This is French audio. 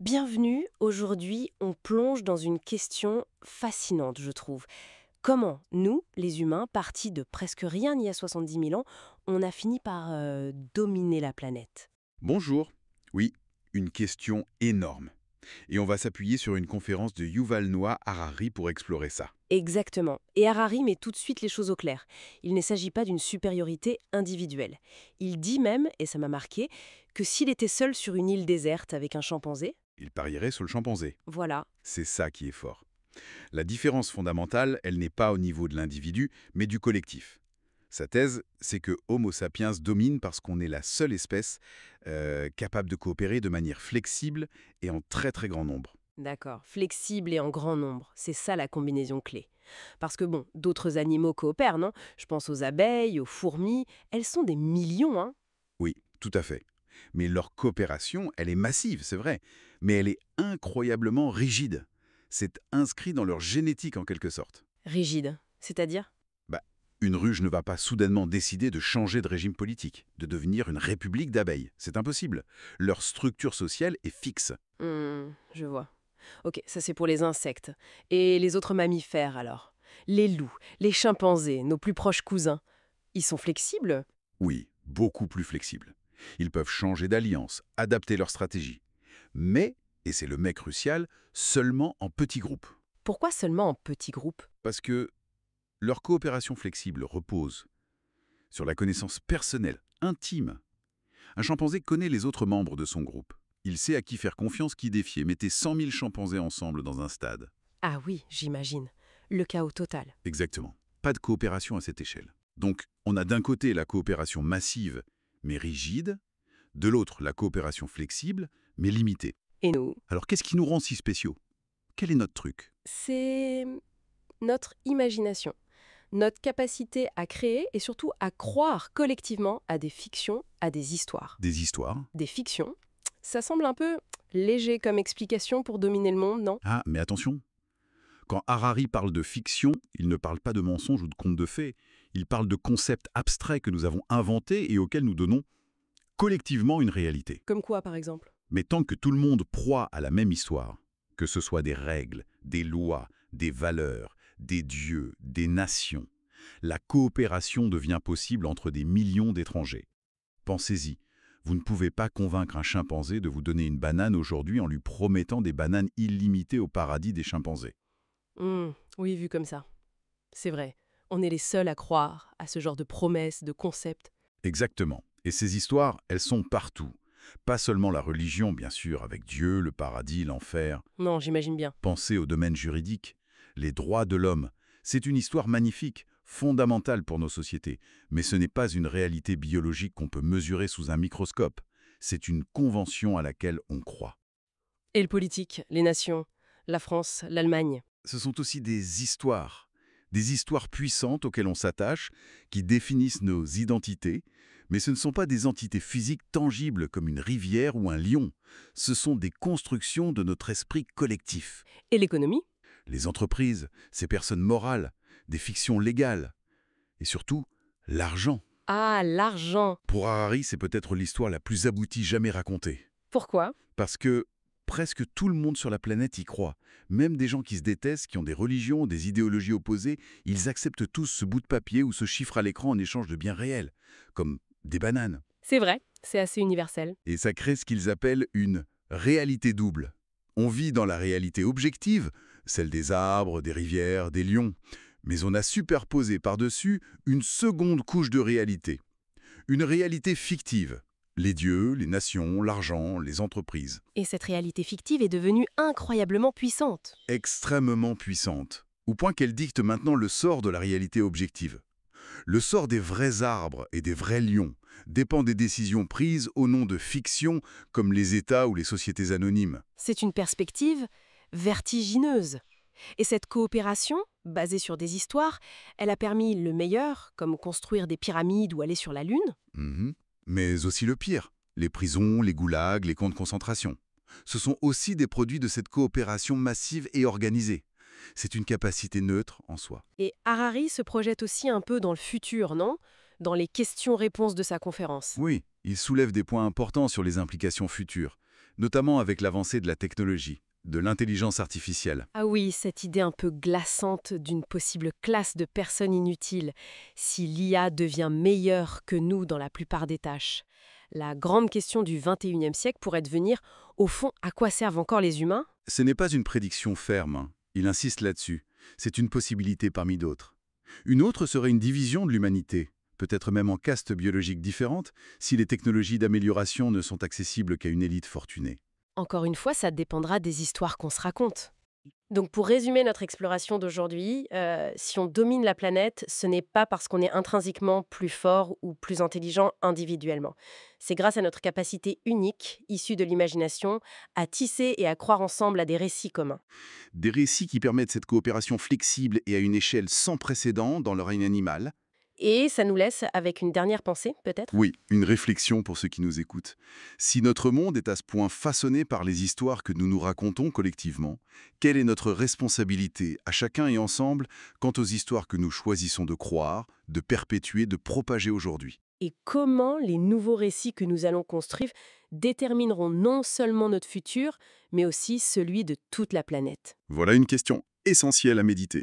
Bienvenue, aujourd'hui on plonge dans une question fascinante, je trouve. Comment nous, les humains, partis de presque rien il y a 70 000 ans, on a fini par dominer la planète? Bonjour. Oui, une question énorme. Et on va s'appuyer sur une conférence de Yuval Noah Harari pour explorer ça. Exactement. Et Harari met tout de suite les choses au clair. Il ne s'agit pas d'une supériorité individuelle. Il dit même, et ça m'a marqué, que s'il était seul sur une île déserte avec un chimpanzé, Il parierait sur le chimpanzé. voilà. C'est ça qui est fort. La différence fondamentale, elle n'est pas au niveau de l'individu, mais du collectif. Sa thèse, c'est que Homo sapiens domine parce qu'on est la seule espèce capable de coopérer de manière flexible et en très très grand nombre. D'accord, flexible et en grand nombre, c'est ça la combinaison clé. Parce que bon, d'autres animaux coopèrent, non? Je pense aux abeilles, aux fourmis, elles sont des millions, hein? Oui, tout à fait. Mais leur coopération, elle est massive, c'est vrai, mais elle est incroyablement rigide. C'est inscrit dans leur génétique en quelque sorte. Rigides, c'est-à-dire? Bah, une ruche ne va pas soudainement décider de changer de régime politique, de devenir une république d'abeilles. C'est impossible. Leur structure sociale est fixe. Je vois. Ok, ça c'est pour les insectes. Et les autres mammifères alors? Les loups, les chimpanzés, nos plus proches cousins, ils sont flexibles? Oui, beaucoup plus flexible. Ils peuvent changer d'alliance, adapter leur stratégie. Mais, et c'est le mais crucial, seulement en petits groupes. Pourquoi seulement en petits groupes? Parce que leur coopération flexible repose sur la connaissance personnelle, intime. Un chimpanzé connaît les autres membres de son groupe. Il sait à qui faire confiance, qui défier. Mettez 100 000 chimpanzés ensemble dans un stade. Ah oui, j'imagine. Le chaos total. Exactement. Pas de coopération à cette échelle. Donc, on a d'un côté la coopération massive, mais rigide, de l'autre la coopération flexible, mais limitée. Et nous? Alors, qu'est-ce qui nous rend si spéciaux? Quel est notre truc? C'est notre imagination, notre capacité à créer et surtout à croire collectivement à des fictions, à des histoires. Des histoires? Des fictions, ça semble un peu léger comme explication pour dominer le monde, non? Ah, mais attention. Quand Harari parle de fiction, il ne parle pas de mensonges ou de contes de fées. Il parle de concepts abstraits que nous avons inventés et auxquels nous donnons collectivement une réalité. Comme quoi, par exemple? Mais tant que tout le monde proie à la même histoire, que ce soit des règles, des lois, des valeurs, des dieux, des nations, la coopération devient possible entre des millions d'étrangers. Pensez-y, vous ne pouvez pas convaincre un chimpanzé de vous donner une banane aujourd'hui en lui promettant des bananes illimitées au paradis des chimpanzés. Oui, vu comme ça. C'est vrai, on est les seuls à croire à ce genre de promesses, de concepts. Exactement. Et ces histoires, elles sont partout. Pas seulement la religion, bien sûr, avec Dieu, le paradis, l'enfer. Non, j'imagine bien. Pensez au domaine juridique, les droits de l'homme. C'est une histoire magnifique, fondamentale pour nos sociétés. Mais ce n'est pas une réalité biologique qu'on peut mesurer sous un microscope. C'est une convention à laquelle on croit. Et le politique, les nations, la France, l'Allemagne. Ce sont aussi des histoires puissantes auxquelles on s'attache, qui définissent nos identités, mais ce ne sont pas des entités physiques tangibles comme une rivière ou un lion. Ce sont des constructions de notre esprit collectif. Et l'économie? Les entreprises, ces personnes morales, des fictions légales, et surtout, l'argent. Ah, l'argent! Pour Harari, c'est peut-être l'histoire la plus aboutie jamais racontée. Pourquoi? Parce que presque tout le monde sur la planète y croit. Même des gens qui se détestent, qui ont des religions, des idéologies opposées, ils acceptent tous ce bout de papier ou ce chiffre à l'écran en échange de biens réels, comme des bananes. C'est vrai, c'est assez universel. Et ça crée ce qu'ils appellent une réalité double. On vit dans la réalité objective, celle des arbres, des rivières, des lions, mais on a superposé par-dessus une seconde couche de réalité. Une réalité fictive. Les dieux, les nations, l'argent, les entreprises. Et cette réalité fictive est devenue incroyablement puissante. Extrêmement puissante, au point qu'elle dicte maintenant le sort de la réalité objective. Le sort des vrais arbres et des vrais lions dépend des décisions prises au nom de fictions comme les États ou les sociétés anonymes. C'est une perspective vertigineuse. Et cette coopération, basée sur des histoires, elle a permis le meilleur, comme construire des pyramides ou aller sur la Lune. Mhm. Mais aussi le pire, les prisons, les goulags, les camps de concentration. Ce sont aussi des produits de cette coopération massive et organisée. C'est une capacité neutre en soi. Et Harari se projette aussi un peu dans le futur, non? Dans les questions-réponses de sa conférence. Oui, il soulève des points importants sur les implications futures. notamment avec l'avancée de la technologie, de l'intelligence artificielle. Ah oui, cette idée un peu glaçante d'une possible classe de personnes inutiles si l'IA devient meilleure que nous dans la plupart des tâches. La grande question du 21e siècle pourrait devenir, au fond, à quoi servent encore les humains? Ce n'est pas une prédiction ferme, hein. Il insiste là-dessus. C'est une possibilité parmi d'autres. Une autre serait une division de l'humanité, peut-être même en castes biologiques différentes, si les technologies d'amélioration ne sont accessibles qu'à une élite fortunée. Encore une fois, ça dépendra des histoires qu'on se raconte. Donc pour résumer notre exploration d'aujourd'hui, si on domine la planète, ce n'est pas parce qu'on est intrinsèquement plus fort ou plus intelligent individuellement. C'est grâce à notre capacité unique, issue de l'imagination, à tisser et à croire ensemble à des récits communs. Des récits qui permettent cette coopération flexible et à une échelle sans précédent dans le règne animal. Et ça nous laisse avec une dernière pensée, peut-être? Oui, une réflexion pour ceux qui nous écoutent. Si notre monde est à ce point façonné par les histoires que nous nous racontons collectivement, quelle est notre responsabilité, à chacun et ensemble, quant aux histoires que nous choisissons de croire, de perpétuer, de propager aujourd'hui? Et comment les nouveaux récits que nous allons construire détermineront non seulement notre futur, mais aussi celui de toute la planète. Voilà une question essentielle à méditer.